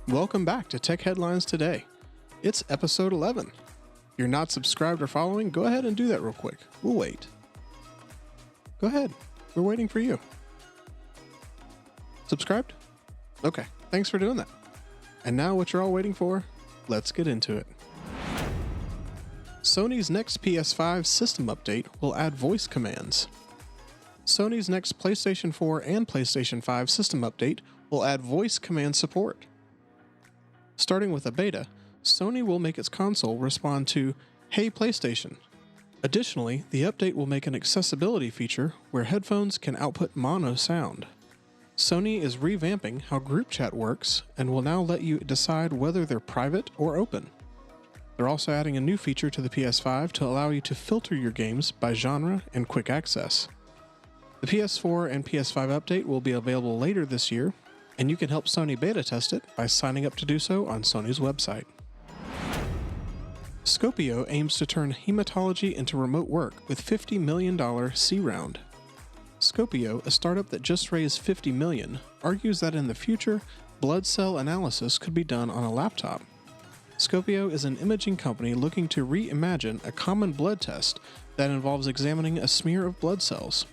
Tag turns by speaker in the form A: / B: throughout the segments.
A: Welcome back to Tech Headlines Today. It's episode 11. If you're not subscribed or following, go ahead and do that real quick. We'll wait. Go ahead. We're waiting for you. Subscribed? Okay, thanks for doing that. And now what you're all waiting for, let's get into it. Sony's next PS5 system update will add voice commands. Sony's next PlayStation 4 and PlayStation 5 system update will add voice command support. Starting with a beta, Sony will make its console respond to "Hey PlayStation." Additionally, the update will make an accessibility feature where headphones can output mono sound. Sony is revamping how group chat works and will now let you decide whether they're private or open. They're also adding a new feature to the PS5 to allow you to filter your games by genre and quick access. The PS4 and PS5 update will be available later this year, and you can help Sony beta test it by signing up to do so on Sony's website. Scopio aims to turn hematology into remote work with $50 million C round. Scopio, a startup that just raised $50 million, argues that in the future, blood cell analysis could be done on a laptop. Scopio is an imaging company looking to reimagine a common blood test that involves examining a smear of blood cells.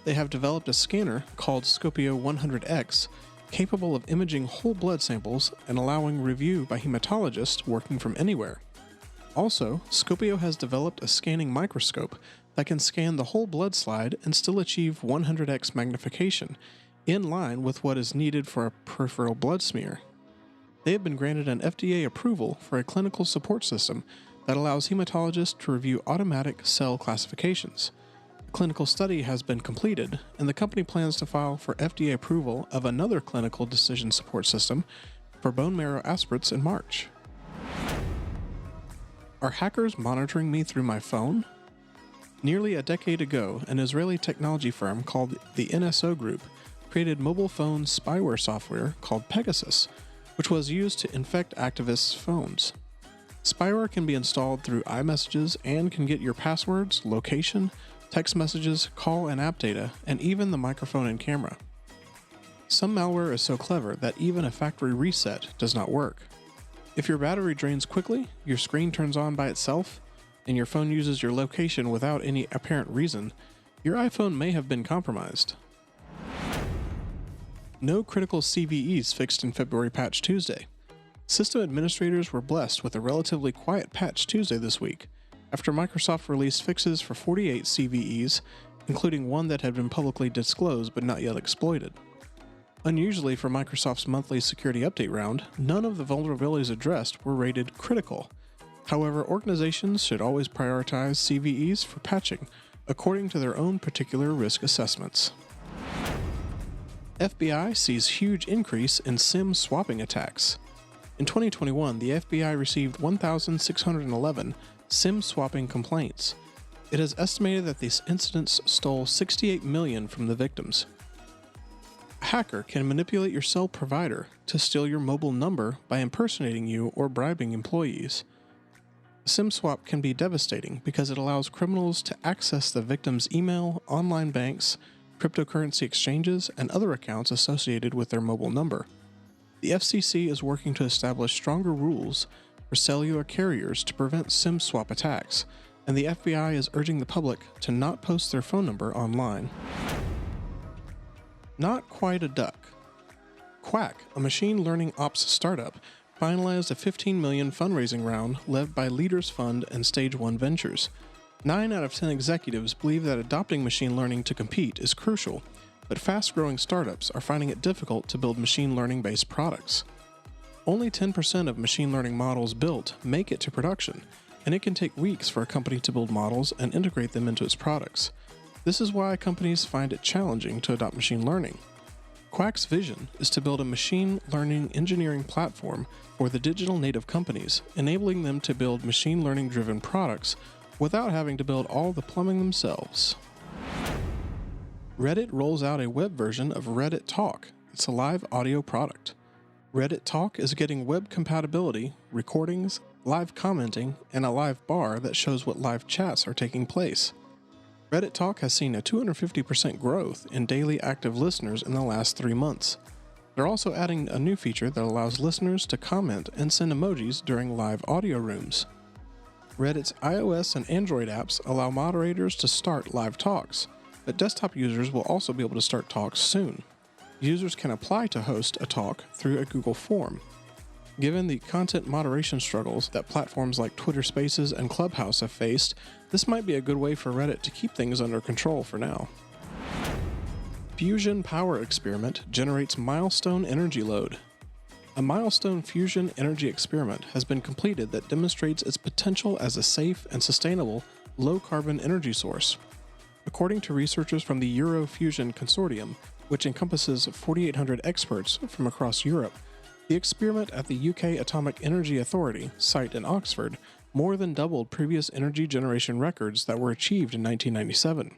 A: They have developed a scanner called Scopio 100X, capable of imaging whole blood samples and allowing review by hematologists working from anywhere. Also, Scopio has developed a scanning microscope that can scan the whole blood slide and still achieve 100x magnification, in line with what is needed for a peripheral blood smear. They have been granted an FDA approval for a clinical support system that allows hematologists to review automatic cell classifications. A clinical study has been completed, and the company plans to file for FDA approval of another clinical decision support system for bone marrow aspirates in March. Are hackers monitoring me through my phone? Nearly a decade ago, an Israeli technology firm called the NSO Group created mobile phone spyware software called Pegasus, which was used to infect activists' phones. Spyware can be installed through iMessages and can get your passwords, location, text messages, call and app data, and even the microphone and camera. Some malware is so clever that even a factory reset does not work. If your battery drains quickly, your screen turns on by itself, and your phone uses your location without any apparent reason, your iPhone may have been compromised. No critical CVEs fixed in February Patch Tuesday. System administrators were blessed with a relatively quiet Patch Tuesday this week, after Microsoft released fixes for 48 CVEs, including one that had been publicly disclosed but not yet exploited. Unusually for Microsoft's monthly security update round, none of the vulnerabilities addressed were rated critical. However, organizations should always prioritize CVEs for patching, according to their own particular risk assessments. FBI sees huge increase in SIM swapping attacks. In 2021, the FBI received 1,611 SIM swapping complaints. It is estimated that these incidents stole $68 million from the victims. A hacker can manipulate your cell provider to steal your mobile number by impersonating you or bribing employees. A SIM swap can be devastating because it allows criminals to access the victim's email, online banks, cryptocurrency exchanges, and other accounts associated with their mobile number. The FCC is working to establish stronger rules for cellular carriers to prevent SIM swap attacks, and the FBI is urging the public to not post their phone number online. Not quite a duck. Quack, a machine learning ops startup, finalized a $15 million fundraising round led by Leaders Fund and Stage 1 Ventures. 9 out of 10 executives believe that adopting machine learning to compete is crucial, but fast-growing startups are finding it difficult to build machine learning-based products. Only 10% of machine learning models built make it to production, and it can take weeks for a company to build models and integrate them into its products. This is why companies find it challenging to adopt machine learning. Quack's vision is to build a machine learning engineering platform for the digital native companies, enabling them to build machine learning-driven products without having to build all the plumbing themselves. Reddit rolls out a web version of Reddit Talk. It's a live audio product. Reddit Talk is getting web compatibility, recordings, live commenting, and a live bar that shows what live chats are taking place. Reddit Talk has seen a 250% growth in daily active listeners in the last 3 months. They're also adding a new feature that allows listeners to comment and send emojis during live audio rooms. Reddit's iOS and Android apps allow moderators to start live talks, but desktop users will also be able to start talks soon. Users can apply to host a talk through a Google form. Given the content moderation struggles that platforms like Twitter Spaces and Clubhouse have faced, this might be a good way for Reddit to keep things under control for now. Fusion power experiment generates milestone energy load. A milestone fusion energy experiment has been completed that demonstrates its potential as a safe and sustainable low-carbon energy source. According to researchers from the Eurofusion Consortium, which encompasses 4,800 experts from across Europe, the experiment at the UK Atomic Energy Authority site in Oxford more than doubled previous energy generation records that were achieved in 1997.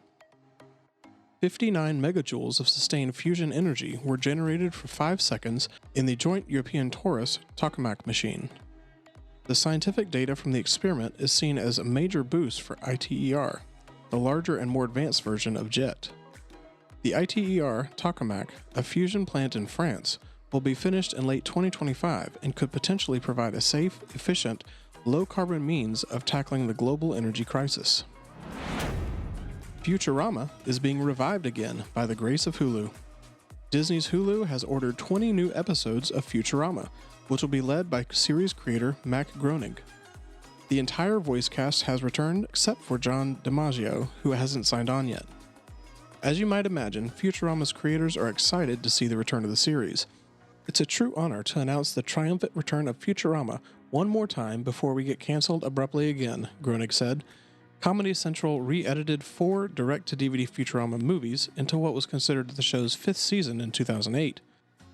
A: 59 megajoules of sustained fusion energy were generated for 5 seconds in the Joint European Torus tokamak machine. The scientific data from the experiment is seen as a major boost for ITER, the larger and more advanced version of JET. The ITER tokamak, a fusion plant in France, will be finished in late 2025 and could potentially provide a safe, efficient, low-carbon means of tackling the global energy crisis. Futurama is being revived again by the grace of Hulu. Disney's Hulu has ordered 20 new episodes of Futurama, which will be led by series creator Mac Groening. The entire voice cast has returned except for John DiMaggio, who hasn't signed on yet. As you might imagine, Futurama's creators are excited to see the return of the series. It's a true honor to announce the triumphant return of Futurama one more time before we get canceled abruptly again, Groening said. Comedy Central re-edited 4 direct-to-DVD Futurama movies into what was considered the show's 5th season in 2008.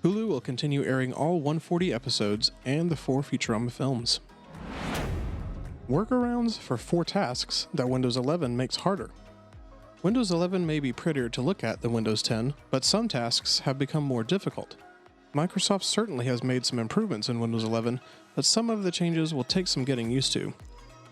A: Hulu will continue airing all 140 episodes and the 4 Futurama films. Workarounds for 4 tasks that Windows 11 makes harder. Windows 11 may be prettier to look at than Windows 10, but some tasks have become more difficult. Microsoft certainly has made some improvements in Windows 11, but some of the changes will take some getting used to.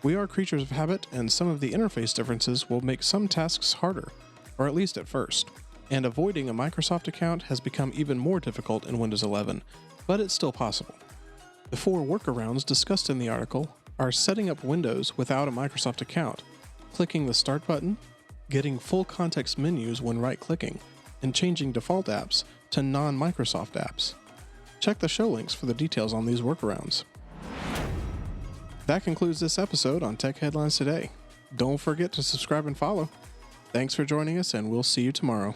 A: We are creatures of habit, and some of the interface differences will make some tasks harder, or at least at first. And avoiding a Microsoft account has become even more difficult in Windows 11, but it's still possible. The 4 workarounds discussed in the article are setting up Windows without a Microsoft account, clicking the Start button, getting full context menus when right-clicking, and changing default apps to non-Microsoft apps. Check the show links for the details on these workarounds. That concludes this episode on Tech Headlines Today. Don't forget to subscribe and follow. Thanks for joining us, and we'll see you tomorrow.